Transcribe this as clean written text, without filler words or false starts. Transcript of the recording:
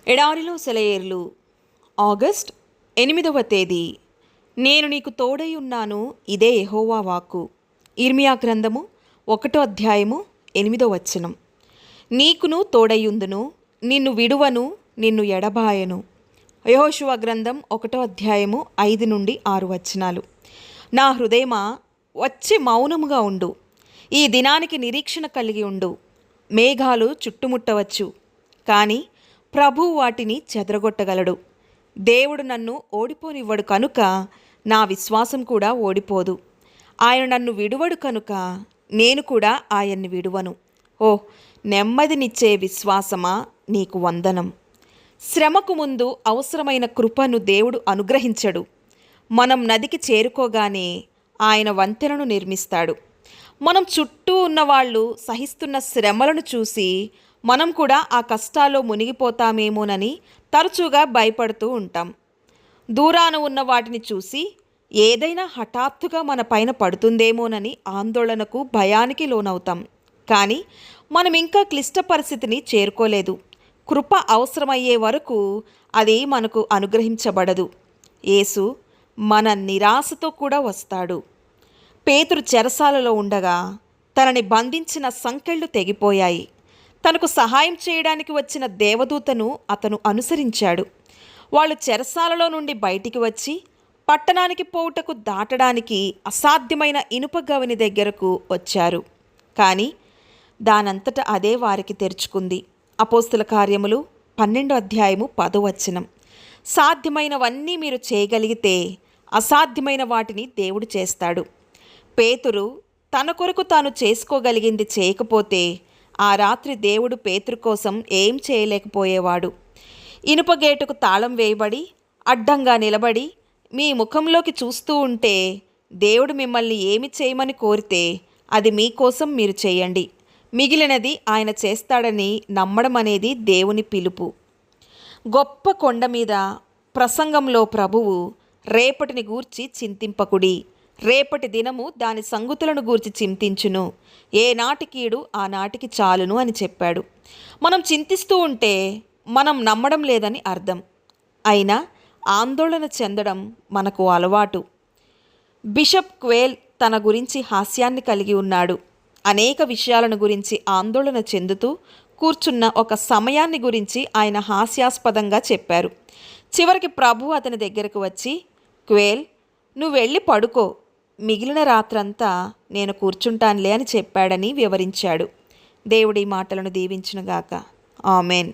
ఎడారిలో సెలయేర్లు. ఆగస్ట్ 8వ తేదీ. నేను నీకు తోడై ఉన్నాను, ఇదే యెహోవా వాక్కు. ఇర్మియా గ్రంథము 1వ అధ్యాయము 8వ వచనం. నీకును తోడైయుందును, నిన్ను విడువను, నిన్ను ఎడబాయను. యెహోషువ గ్రంథం 1వ అధ్యాయము 5 నుండి 6 వచనాలు. నా హృదయమా, వచ్చి మౌనముగా ఉండు, ఈ దినానికి నిరీక్షణ కలిగి ఉండు. మేఘాలు చుట్టుముట్టవచ్చు, కానీ ప్రభువు వాటిని చెదరగొట్టగలడు. దేవుడు నన్ను ఓడిపోనివ్వడు కనుక నా విశ్వాసం కూడా ఓడిపోదు. ఆయన నన్ను విడువడు కనుక నేను కూడా ఆయన్ని విడువను. ఓ నెమ్మదినిచ్చే విశ్వాసమా, నీకు వందనం. శ్రమకు ముందు అవసరమైన కృపను దేవుడు అనుగ్రహించడు. మనం నదికి చేరుకోగానే ఆయన వంతెనను నిర్మిస్తాడు. మనం చుట్టూ ఉన్నవాళ్ళు సహిస్తున్న శ్రమలను చూసి మనం కూడా ఆ కష్టాల్లో మునిగిపోతామేమోనని తరచుగా భయపడుతూ ఉంటాం. దూరాన ఉన్న వాటిని చూసి ఏదైనా హఠాత్తుగా మన పైన పడుతుందేమోనని ఆందోళనకు, భయానికి లోనవుతాం. కానీ మనం ఇంకా క్లిష్ట పరిస్థితిని చేరుకోలేదు. కృప అవసరమయ్యే వరకు అది మనకు అనుగ్రహించబడదు. యేసు మన నిరాశతో కూడా వస్తాడు. పేతురు చెరసాలలో ఉండగా తనని బంధించిన సంకెళ్ళు తెగిపోయాయి. తనకు సహాయం చేయడానికి వచ్చిన దేవదూతను అతను అనుసరించాడు. వాళ్ళు చెరసాలలో నుండి బయటికి వచ్చి పట్టణానికి పోవుటకు దాటడానికి అసాధ్యమైన ఇనుప గవని దగ్గరకు వచ్చారు. కానీ దానంతట అదే వారికి తెరుచుకుంది. అపోస్తుల కార్యములు 12వ అధ్యాయము 10వ వచనం. సాధ్యమైనవన్నీ మీరు చేయగలిగితే అసాధ్యమైన వాటిని దేవుడు చేస్తాడు. పేతురు తన కొరకు తాను చేసుకోగలిగింది చేయకపోతే ఆ రాత్రి దేవుడు పేతురు కోసం ఏం చేయలేకపోయేవాడు. ఇనుప గేటుకు తాళం వేయబడి అడ్డంగా నిలబడి మీ ముఖంలోకి చూస్తూ ఉంటే దేవుడు మిమ్మల్ని ఏమి చేయమని కోరితే అది మీకోసం మీరు చేయండి. మిగిలినది ఆయన చేస్తాడని నమ్మడం అనేది దేవుని పిలుపు. గొప్ప కొండ మీద ప్రసంగంలో ప్రభువు రేపటిని గూర్చి చింతింపకుడి, రేపటి దినము దాని సంగతులను గూర్చి చింతించును, ఏ నాటికీడు ఆ నాటికి చాలును అని చెప్పాడు. మనం చింతిస్తూ ఉంటే మనం నమ్మడం లేదని అర్థం. అయినా ఆందోళన చెందడం మనకు అలవాటు. బిషప్ క్వేల్ తన గురించి హాస్యాన్ని కలిగి ఉన్నాడు. అనేక విషయాలను గురించి ఆందోళన చెందుతూ కూర్చున్న ఒక సమయాన్ని గురించి ఆయన హాస్యాస్పదంగా చెప్పారు. చివరికి ప్రభు అతని దగ్గరకు వచ్చి, క్వేల్, నువ్వు వెళ్ళి పడుకో, మిగిలిన రాత్రంతా నేను కూర్చుంటానులే అని చెప్పాడని వివరించాడు. దేవుడి మాటలను దీవించునుగాక. ఆమెన్.